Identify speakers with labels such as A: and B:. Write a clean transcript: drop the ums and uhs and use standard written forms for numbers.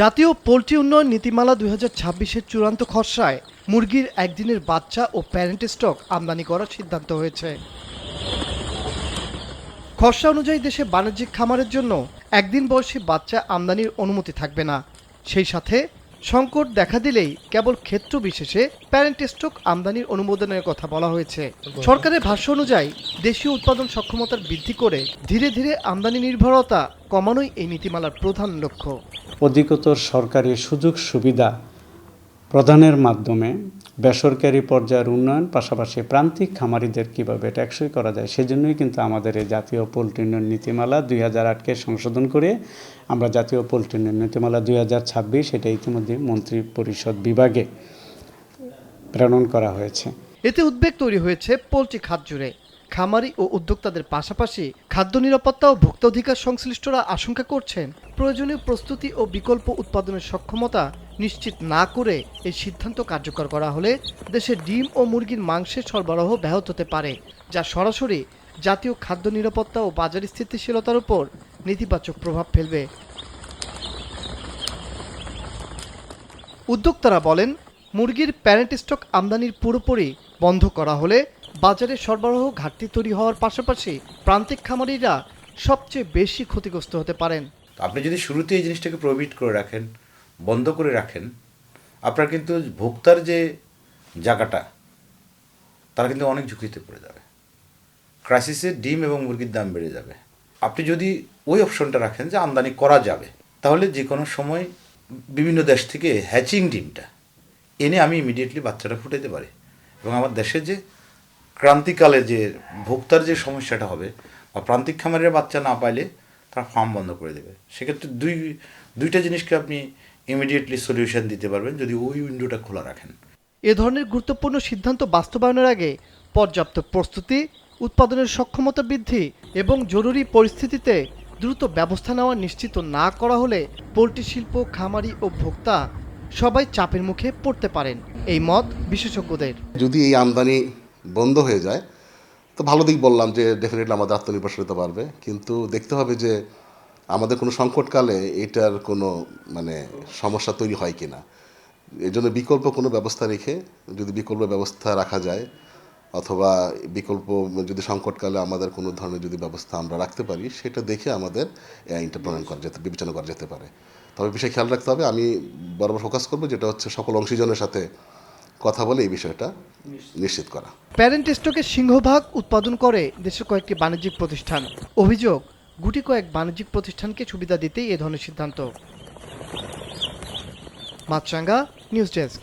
A: জাতীয় পোল্ট্রি উন্নয়ন নীতিমালা ২০২৬-এর চূড়ান্ত খসড়ায় মুরগির একদিনের বাচ্চা ও প্যারেন্ট স্টক আমদানি করার সিদ্ধান্ত হয়েছে। খসড়া অনুযায়ী দেশে বাণিজ্যিক খামারের জন্য একদিন বয়সী বাচ্চা আমদানির অনুমতি থাকবে না। সেই সাথে সংকট দেখা দিলেই কেবল ক্ষেত্র বিশেষে প্যারেন্ট স্টক আমদানির অনুমোদনের কথা বলা হয়েছে। সরকারের ভাষ্য অনুযায়ী দেশীয় উৎপাদন সক্ষমতার বৃদ্ধি করে ধীরে ধীরে আমদানি নির্ভরতা কমানোই এই নীতিমালার প্রধান লক্ষ্য।
B: অধিকতর সরকারি সুযোগ সুবিধা প্রদানের মাধ্যমে বেসরকারি পর্যায়ের উন্নয়ন, পাশাপাশি প্রান্তিক খামারিদের কীভাবে টেকসই করা যায় সেজন্যই কিন্তু আমাদের এই জাতীয় পোল্ট্রি উন্নয়ন নীতিমালা ২০০৮-কে সংশোধন করে আমরা জাতীয় পোল্ট্রি উন্নয়ন নীতিমালা ২০২৬ এটা ইতিমধ্যে মন্ত্রী পরিষদ বিভাগে প্রেরণ করা হয়েছে।
A: এতে উদ্বেগ তৈরি হয়েছে পোল্ট্রি খাত জুড়ে। খামারি ও উদ্যোক্তাদের পাশাপাশি খাদ্য নিরাপত্তা ও ভোক্তা অধিকার সংশ্লিষ্টরা আশঙ্কা করছেন প্রয়োজনীয় প্রস্তুতি ও বিকল্প উৎপাদনের সক্ষমতা নিশ্চিত না করে এই সিদ্ধান্ত কার্যকর করা হলে দেশে ডিম ও মুরগির মাংসের সরবরাহ ব্যাহত হতে পারে, যা সরাসরি জাতীয় খাদ্য নিরাপত্তা ও বাজার স্থিতিশীলতার উপর নেতিবাচক প্রভাব ফেলবে। উদ্যোক্তারা বলেন, মুরগির প্যারেন্ট স্টক আমদানির পুরোপুরি বন্ধ করা হলে বাজারে সরবরাহ ঘাটতি তৈরি হওয়ার পাশাপাশি প্রান্তিক খামারিরা সবচেয়ে বেশি ক্ষতিগ্রস্ত হতে পারেন।
C: আপনি যদি শুরুতে এই জিনিসটাকে প্রোহিবিট করে রাখেন, বন্ধ করে রাখেন, আপনার কিন্তু ভোক্তার যে জায়গাটা তারা কিন্তু অনেক ঝুঁকিতে পড়ে যাবে। ক্রাইসিসে ডিম এবং মুরগির দাম বেড়ে যাবে। আপনি যদি ওই অপশনটা রাখেন যে আমদানি করা যাবে, তাহলে যে কোনো সময় বিভিন্ন দেশ থেকে হ্যাচিং ডিমটা এনে আমি ইমিডিয়েটলি বাচ্চাটা ফুটাতে পারি এবং আমার দেশে যে ক্রান্তিকালে যে ভোক্তার যে সমস্যাটা হবে বা প্রান্তিক খামারের বাচ্চা না পাইলে তারা ফার্ম বন্ধ করে দেবে। সেক্ষেত্রে দুইটা জিনিসকে আপনি ইমিডিয়েটলি সলিউশন দিতে পারবেন যদি ওই উইন্ডোটা খোলা রাখেন।
A: এ ধরনের গুরুত্বপূর্ণ সিদ্ধান্ত বাস্তবায়নের আগে পর্যাপ্ত প্রস্তুতি, উৎপাদনের সক্ষমতা বৃদ্ধি এবং জরুরি পরিস্থিতিতে দ্রুত ব্যবস্থা নেওয়া নিশ্চিত না করা হলে পোল্ট্রি শিল্প, খামারি ও ভোক্তা সবাই চাপের মুখে পড়তে পারেন, এই মত বিশেষজ্ঞদের।
D: যদি এই আমদানি বন্ধ হয়ে যায় তো ভালো দিক বললাম যে ডেফিনেটলি আমাদের আত্মনির্ভরশীলতা বাড়বে, কিন্তু দেখতে হবে যে আমাদের কোনো সংকটকালে এটার কোনো সমস্যা তৈরি হয় কি না। এই জন্য বিকল্প কোনো ব্যবস্থা রেখে, যদি বিকল্প ব্যবস্থা রাখা যায় অথবা বিকল্প যদি সংকটকালে আমাদের কোনো ধরনের যদি ব্যবস্থা আমরা রাখতে পারি, সেটা দেখে আমাদের আইনটা প্রণয়ন করা যেতে, বিবেচনা করা যেতে পারে। তবে বিষয়ে খেয়াল রাখতে হবে, আমি বরাবর ফোকাস করবো যেটা হচ্ছে সকল অংশীজনের সাথে কথা বলে এই বিষয়টা নিশ্চিত করা।
A: প্যারেন্ট স্টকের সিংহভাগ উৎপাদন করে দেশের কয়েকটি বাণিজ্যিক প্রতিষ্ঠান। অভিযোগ, গুটি কয়েক বাণিজ্যিক প্রতিষ্ঠানকে সুবিধা দিতেই এ ধরনের সিদ্ধান্ত। মাছরাঙ্গা, নিউজ ডেস্ক।